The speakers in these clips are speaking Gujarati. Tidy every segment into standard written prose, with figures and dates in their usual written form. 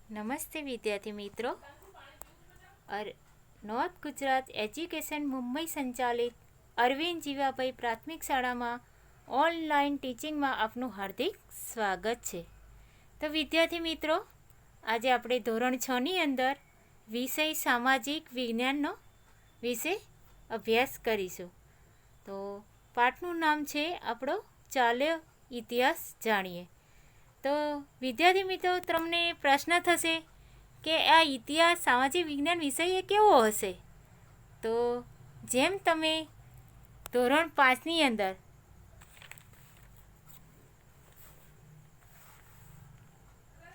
નમસ્તે વિદ્યાર્થી મિત્રો. નોર્થ ગુજરાત એજ્યુકેશન મુંબઈ સંચાલિત અરવિંદ જીવાભાઈ પ્રાથમિક શાળામાં ઓનલાઈન ટીચિંગમાં આપનું હાર્દિક સ્વાગત છે. તો વિદ્યાર્થી મિત્રો, આજે આપણે ધોરણ 6ની અંદર વિષય સામાજિક વિજ્ઞાનનો વિશે અભ્યાસ કરીશું. તો પાઠનું નામ છે આપણો ચાલો ઇતિહાસ જાણીએ. તો વિદ્યાર્થી મિત્રો, તમને પ્રશ્ન થશે કે આ ઇતિહાસ સામાજિક વિજ્ઞાન વિષય એ કેવો હશે? તો જેમ તમે ધોરણ 5ની અંદર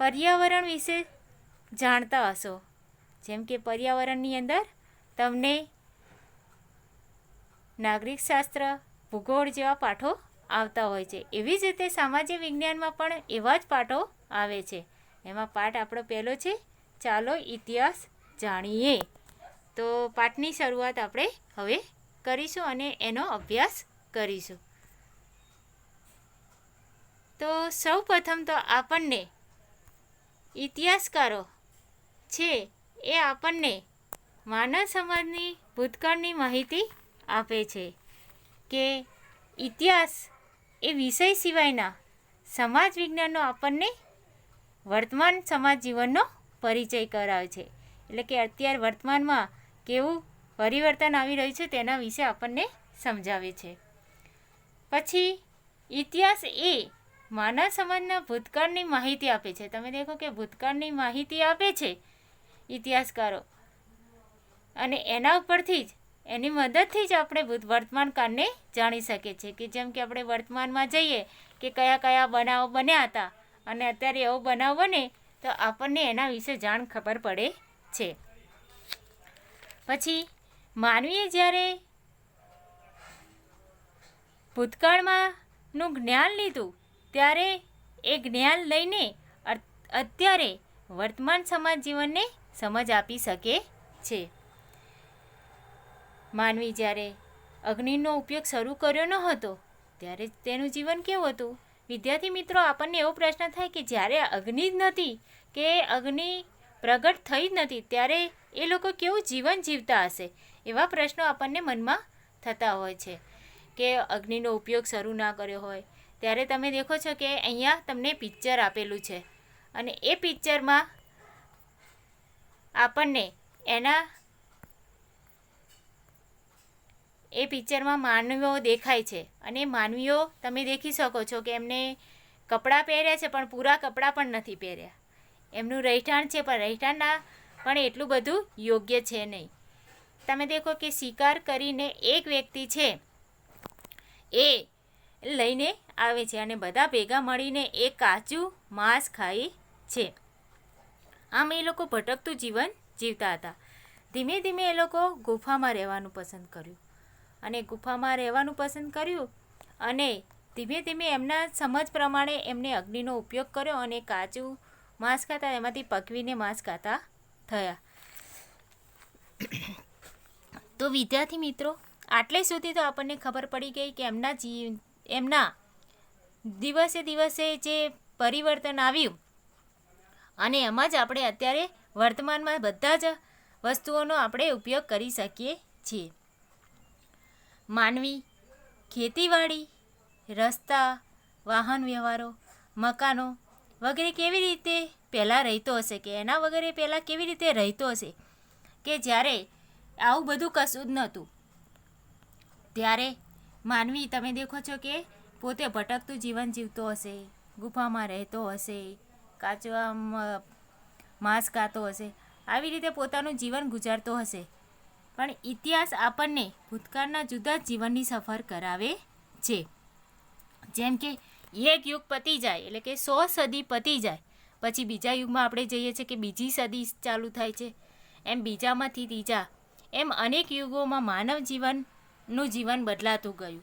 પર્યાવરણ વિશે જાણતા હશો, જેમ કે પર્યાવરણની અંદર તમને નાગરિક શાસ્ત્ર, ભૂગોળ જેવા પાઠો આવતા હોય છે. એવી જ રીતે સામાજિક વિજ્ઞાનમાં પણ એવા જ પાઠો આવે છે. એમાં પાઠ આપણો પહેલો છે ચાલો ઇતિહાસ જાણીએ. તો પાઠની શરૂઆત આપણે હવે કરીશું અને એનો અભ્યાસ કરીશું. તો સૌ પ્રથમ તો આપણને ઇતિહાસકારો છે એ આપણને માનવ સમાજની ભૂતકાળની માહિતી આપે છે કે ઇતિહાસ એ વિષય સિવાયના સમાજ વિજ્ઞાનનો આપણને વર્તમાન સમાજ જીવનનો પરિચય કરાવે છે. એટલે કે અત્યારે વર્તમાનમાં કેવું પરિવર્તન આવી રહ્યું છે તેના વિશે આપણને સમજાવે છે. પછી ઇતિહાસ એ માનવ સમાજના ભૂતકાળની માહિતી આપે છે. તમે દેખો કે ભૂતકાળની માહિતી આપે છે ઇતિહાસકારો, અને એના ઉપરથી જ એની મદદથી જ આપણે વર્તમાન કાળને જાણી શકીએ છીએ. કે જેમ કે આપણે વર્તમાનમાં જઈએ કે કયા કયા બનાવો બન્યા હતા અને અત્યારે એવો બનાવ બને તો આપણને એના વિશે જાણ ખબર પડે છે. પછી માનવીએ જ્યારે ભૂતકાળમાંનું જ્ઞાન લીધું ત્યારે એ જ્ઞાન લઈને અત્યારે વર્તમાન સમાજ જીવનને સમજ આપી શકે છે. માનવી જ્યારે અગ્નિનો ઉપયોગ શરૂ કર્યો ન હતો ત્યારે તેનું જીવન કેવું હતું? વિદ્યાર્થી મિત્રો, આપણને એવો પ્રશ્ન થાય કે જ્યારે અગ્નિ જ નથી કે અગ્નિ પ્રગટ થઈ જ નથી ત્યારે એ લોકો કેવું જીવન જીવતા હશે? એવા પ્રશ્નો આપણને મનમાં થતા હોય છે કે અગ્નિનો ઉપયોગ શરૂ ના કર્યો હોય. ત્યારે તમે દેખો છો કે અહીંયા તમને પિક્ચર આપેલું છે અને એ પિક્ચરમાં આપણને એ પિક્ચરમાં માનવીઓ દેખાય છે અને માનવીઓ તમે દેખી શકો છો કે એમને કપડાં પહેર્યા છે પણ પૂરા કપડાં પણ નથી પહેર્યા. એમનું રહેઠાણ છે પણ રહેઠાણના પણ એટલું બધું યોગ્ય છે નહીં. તમે દેખો કે શિકાર કરીને એક વ્યક્તિ છે એ લઈને આવે છે અને બધા ભેગા મળીને એ કાચું માંસ ખાય છે. આમ એ લોકો ભટકતું જીવન જીવતા હતા. ધીમે ધીમે એ લોકો ગુફામાં રહેવાનું પસંદ કર્યું અને ગુફામાં રહેવાનું પસંદ કર્યું અને ધીમે ધીમે એમના સમજ પ્રમાણે એમને અગ્નિનો ઉપયોગ કર્યો અને કાચું માંસ ખાતા એમાંથી પકવીને માંસ ખાતા થયા. તો વિદ્યાર્થી મિત્રો, આટલે સુધી તો આપણને ખબર પડી ગઈ કે એમના દિવસે દિવસે જે પરિવર્તન આવ્યું અને એમાં જ આપણે અત્યારે વર્તમાનમાં બધા જ વસ્તુઓનો આપણે ઉપયોગ કરી શકીએ છીએ. માનવી ખેતીવાડી, રસ્તા, વાહન વ્યવહારો, મકાનો વગેરે કેવી રીતે પહેલાં રહેતો હશે કે એના વગેરે પહેલાં કેવી રીતે રહેતો હશે કે જ્યારે આવું બધું કશું જ નહોતું. ત્યારે માનવી તમે દેખો છો કે પોતે ભટકતું જીવન જીવતો હશે, ગુફામાં રહેતો હશે, કાચા માંસ ખાતો હશે, આવી રીતે પોતાનું જીવન ગુજારતો હશે. પણ ઇતિહાસ આપણને ભૂતકાળના જુદા જ જીવનની સફર કરાવે છે. જેમ કે એક યુગ પતી જાય એટલે કે 100 સદી પતી જાય પછી બીજા યુગમાં આપણે જઈએ છીએ કે બીજી સદી ચાલુ થાય છે, એમ બીજામાંથી ત્રીજા, એમ અનેક યુગોમાં માનવ જીવનનું જીવન બદલાતું ગયું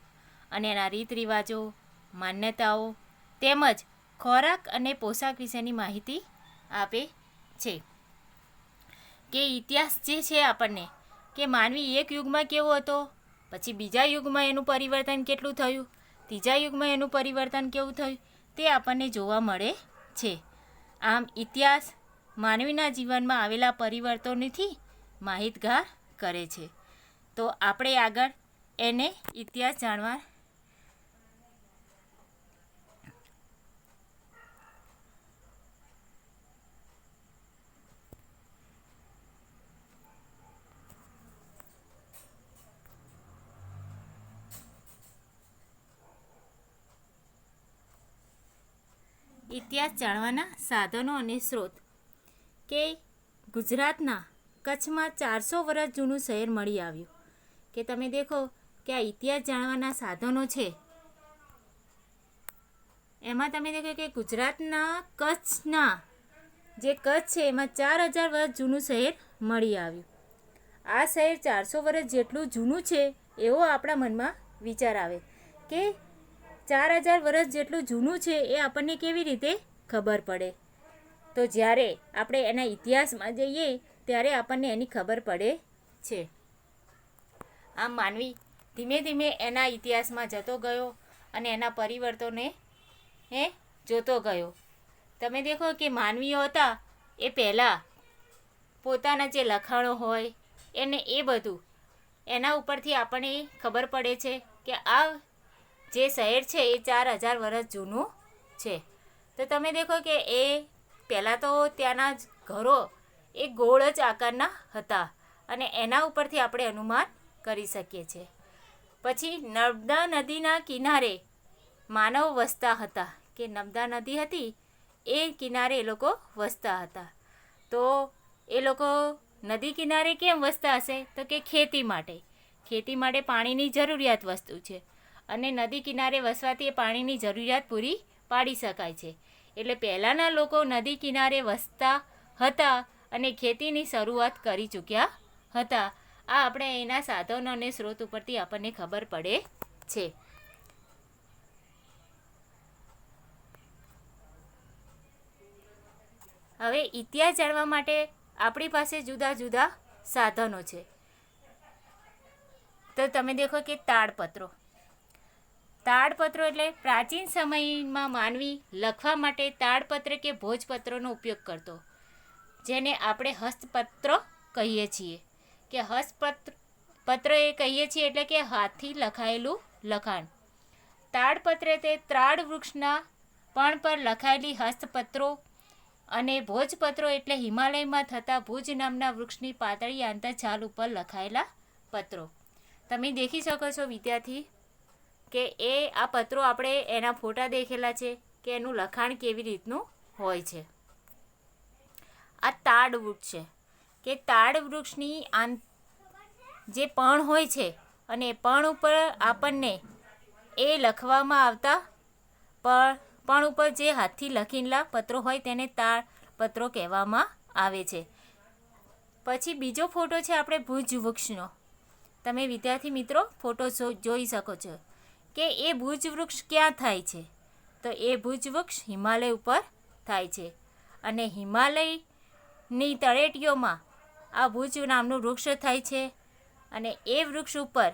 અને એના રીત રિવાજો, માન્યતાઓ તેમજ ખોરાક અને પોશાક વિશેની માહિતી આપે છે. કે ઇતિહાસ જે છે આપણને કે માનવી એક યુગમાં કેવો હતો, પછી બીજા યુગમાં એનું પરિવર્તન કેટલું થયું, ત્રીજા યુગમાં એનું પરિવર્તન કેવું થયું તે આપણને જોવા મળે છે. આમ ઇતિહાસ માનવીના જીવનમાં આવેલા પરિવર્તનોથી માહિતગાર કરે છે. તો આપણે આગળ એને ઇતિહાસ જાણવા જાણવાના સાધનો અને સ્ત્રોત. કે ગુજરાતના કચ્છમાં 400 વર્ષ જૂનું શહેર મળી આવ્યું. કે તમે દેખો કે આ ઇતિહાસ જાણવાના સાધનો છે એમાં તમે દેખો કે ગુજરાતના કચ્છના જે કચ્છ છે એમાં 4000 વર્ષ જૂનું શહેર મળી આવ્યું. આ શહેર 400 વર્ષ જેટલું જૂનું છે એવો આપણા મનમાં વિચાર આવે કે 4000 વર્ષ જેટલું જૂનું છે એ આપણને કેવી રીતે ખબર પડે. તો જ્યારે આપણે એના ઇતિહાસમાં જઈએ ત્યારે આપણને એની ખબર પડે છે. આમ માનવી ધીમે ધીમે એના ઇતિહાસમાં જતો ગયો અને એના પરિવર્તનોને જોતો ગયો. તમે દેખો કે માનવીઓ હતા એ પહેલાં પોતાના જે લખાણો હોય એને એ બધું એના ઉપરથી આપણને ખબર પડે છે કે આ જે શહેર છે એ 4000 વર્ષ જૂનું છે. તો તમે દેખો કે એ પહેલાં તો ત્યાંના જ ઘરો એ ગોળ જ આકારના હતા અને એના ઉપરથી આપણે અનુમાન કરી શકીએ છીએ. પછી નર્મદા નદીના કિનારે માનવ વસતા હતા. કે નર્મદા નદી હતી એ કિનારે એ લોકો વસતા હતા. તો એ લોકો નદી કિનારે કેમ વસતા હશે? તો કે ખેતી માટે પાણીની જરૂરિયાત વસ્તુ છે અને નદી કિનારે વસવાથી એ પાણીની જરૂરિયાત પૂરી પાડી શકાય છે. એટલે પહેલાંના લોકો નદી કિનારે વસતા હતા અને ખેતીની શરૂઆત કરી ચૂક્યા હતા. આ આપણે એના સાધનો અને સ્ત્રોત ઉપરથી આપણને ખબર પડે છે. હવે ઇતિહાસ જાણવા માટે આપણી પાસે જુદા જુદા સાધનો છે. તો તમે દેખો કે તાડપત્રો એટલે પ્રાચીન સમયમાં માનવી લખવા માટે તાડપત્ર કે ભોજપત્રનો ઉપયોગ કરતો, જેને આપણે હસ્તપત્ર કહીએ છીએ. કે હસ્તપત્ર એ કહીએ છીએ એટલે કે હાથથી લખાયેલું લખાણ. તાડપત્ર તે ત્રાડ વૃક્ષના પણ પર લખાયેલી હસ્તપત્રો અને ભોજપત્રો એટલે હિમાલયમાં થતા ભુજ નામના વૃક્ષની પાતળી આંતરછાલ ઉપર લખાયેલા પત્રો. તમે દેખી શકો છો વિદ્યાર્થી કે એ આ પત્રો આપણે એના ફોટા દેખેલા છે કે એનું લખાણ કેવી રીતનું હોય છે. આ તાડ વૃક્ષ છે કે તાડ વૃક્ષની જે પણ હોય છે અને એ પણ ઉપર આપણને એ લખવામાં આવતા પણ ઉપર જે હાથથી લખેલા પત્રો હોય તેને તાડ પત્રો કહેવામાં આવે છે. પછી બીજો ફોટો છે આપણે ભુજ વૃક્ષનો. તમે વિદ્યાર્થી મિત્રો ફોટો જોઈ શકો છો કે એ ભુજ વૃક્ષ ક્યાં થાય છે? તો એ ભુજ વૃક્ષ હિમાલય ઉપર થાય છે અને હિમાલયની તળેટીઓમાં આ ભુજ નામનું વૃક્ષ થાય છે. અને એ વૃક્ષ ઉપર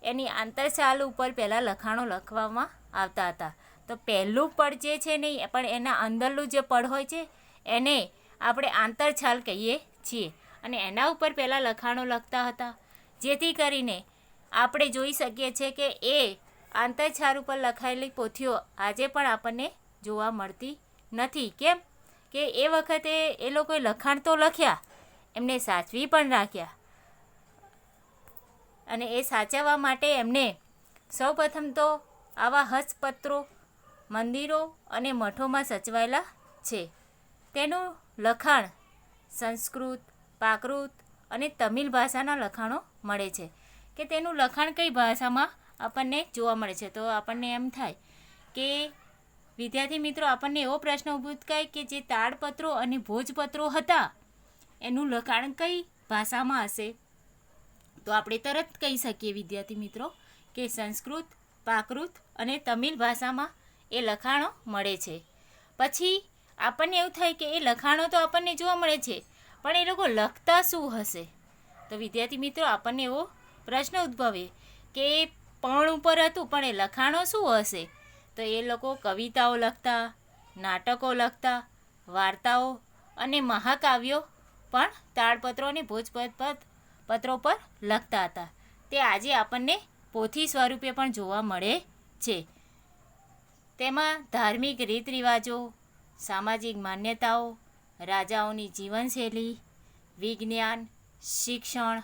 એની આંતરછાલ ઉપર પહેલાં લખાણો લખવામાં આવતા હતા. તો પહેલું પડ જે છે નહીં પણ એના અંદરનું જે પડ હોય છે એને આપણે આંતરછાલ કહીએ છીએ અને એના ઉપર પહેલાં લખાણો લખતા હતા, જેથી કરીને આપણે જોઈ શકીએ છીએ કે એ આંતરછાલ ઉપર લખાયેલી પોથીઓ આજે પણ આપણને જોવા મળતી નથી. કેમ કે એ વખતે એ લોકોએ લખાણ તો લખ્યા, એમને સાચવી પણ રાખ્યા અને એ સાચવવા માટે એમને સૌપ્રથમ તો આવા હસ્તપત્રો મંદિરો અને મઠોમાં સચવાયેલા છે. તેનું લખાણ સંસ્કૃત, પ્રાકૃત અને તમિલ ભાષાના લખાણો મળે છે. કે તેનું લખાણ કઈ ભાષામાં આપણને જોવા મળે છે? તો આપણને એમ થાય કે વિદ્યાર્થી મિત્રો આપણને એવો પ્રશ્ન ઊભો થાય કે જે તાડપત્રો અને ભોજપત્રો હતા એનું લખાણ કઈ ભાષામાં હશે? તો આપણે તરત કહી શકીએ વિદ્યાર્થી મિત્રો કે સંસ્કૃત, પ્રાકૃત અને તમિલ ભાષામાં એ લખાણો મળે છે. પછી આપણને એવું થાય કે એ લખાણો તો આપણને જોવા મળે છે પણ એ લોકો લખતા શું હશે? તો વિદ્યાર્થી મિત્રો આપણને એવો પ્રશ્ન ઉદ્ભવે કે પણ ઉપર હતું પણ એ લખાણો શું હશે? તો એ લોકો કવિતાઓ લખતા, નાટકો લખતા, વાર્તાઓ અને મહાકાવ્યો પણ તાડપત્રો અને ભોજપત્રો પર લખતા હતા. તે આજે આપણને પોથી સ્વરૂપે પણ જોવા મળે છે. તેમાં ધાર્મિક રીત રિવાજો, સામાજિક માન્યતાઓ, રાજાઓની જીવનશૈલી, વિજ્ઞાન, શિક્ષણ,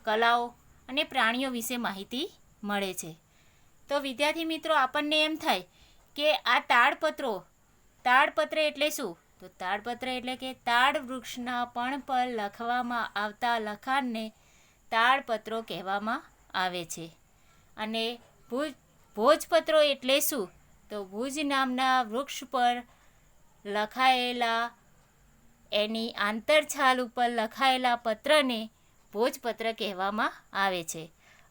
કલાઓ અને પ્રાણીઓ વિશે માહિતી મળે છે. તો વિદ્યાર્થી મિત્રો, આપણને એમ થાય કે આ તાડપત્ર એટલે શું? તો તાડપત્ર એટલે કે તાડ વૃક્ષના પણ પર લખવામાં આવતા લખાણને તાડપત્રો કહેવામાં આવે છે. અને ભોજપત્રો એટલે શું? તો ભુજ નામના વૃક્ષ પર લખાયેલા એની આંતરછાલ ઉપર લખાયેલા પત્રને ભોજપત્ર કહેવામાં આવે છે.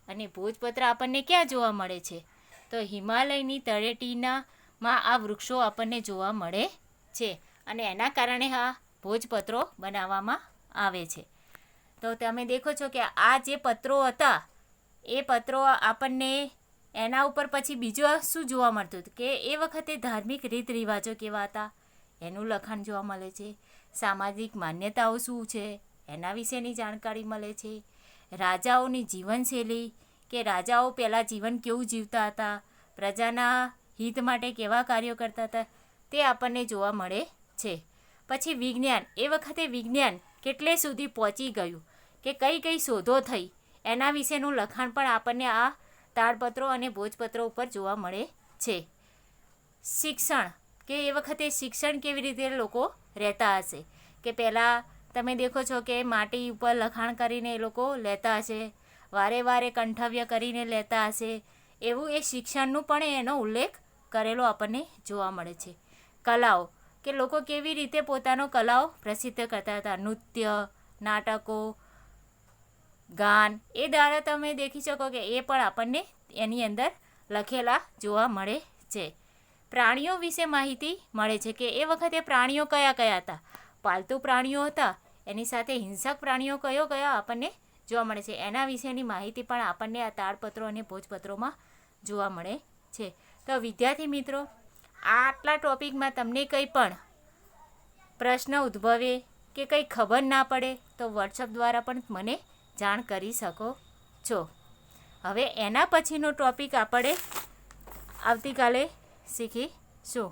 અને ભોજપત્ર આપણને ક્યાં જોવા મળે છે? તો હિમાલયની તળેટીમાં આ વૃક્ષો આપણને જોવા મળે છે. અને એના કારણે આ ભોજપત્રો બનાવવામાં આવે છે. તો તમે દેખો છો કે આ જે પત્રો હતા એ પત્રો આપણને એના ઉપર પછી બીજું શું જોવા મળતું હતું કે એ વખતે ધાર્મિક રીત રિવાજો કેવા હતા એનું લખાણ જોવા મળે છે. સામાજિક માન્યતાઓ શું છે એના વિશેની જાણકારી મળે છે. રાજાઓની જીવનશૈલી કે રાજાઓ પહેલાં જીવન કેવું જીવતા હતા, પ્રજાના હિત માટે કેવા કાર્યો કરતા હતા તે આપણને જોવા મળે છે. પછી વિજ્ઞાન, એ વખતે વિજ્ઞાન કેટલે સુધી પહોંચી ગયું કે કઈ કઈ શોધો થઈ એના વિશેનું લખાણ પણ આપણને આ તાડપત્રો અને ભોજપત્રો ઉપર જોવા મળે છે. શિક્ષણ, કે એ વખતે શિક્ષણ કેવી રીતે લોકો રહેતા હશે કે પહેલાં તમે દેખો છો કે માટી ઉપર લખાણ કરીને એ લોકો લેતા હશે, વારે વારે કંઠવ્ય કરીને લેતા હશે. એવું એ શિક્ષણનું પણ એનો ઉલ્લેખ કરેલો આપણને જોવા મળે છે. કલાઓ, કે લોકો કેવી રીતે પોતાનો કલાઓ પ્રસિદ્ધ કરતા હતા, નૃત્ય, નાટકો, ગાન, એ દ્વારા તમે દેખી શકો કે એ પણ આપણને એની અંદર લખેલા જોવા મળે છે. પ્રાણીઓ વિશે માહિતી મળે છે કે એ વખતે પ્રાણીઓ કયા કયા હતા. પાલતુ પ્રાણીઓ હતા, એની સાથે હિંસક પ્રાણીઓ કયા આપણને જોવા મળે છે. એના વિશેની માહિતી પણ આપણને આ તાડપત્રો અને ભોજપત્રોમાં જોવા મળે છે. તો વિદ્યાર્થી મિત્રો, આટલા ટોપિકમાં તમને કંઈ પણ પ્રશ્ન ઉદ્ભવે કે કંઈ ખબર ના પડે તો વોટ્સઅપ દ્વારા પણ મને જાણ કરી શકો છો. હવે એના પછીનો ટોપિક આપણે આવતીકાલે શીખીશું.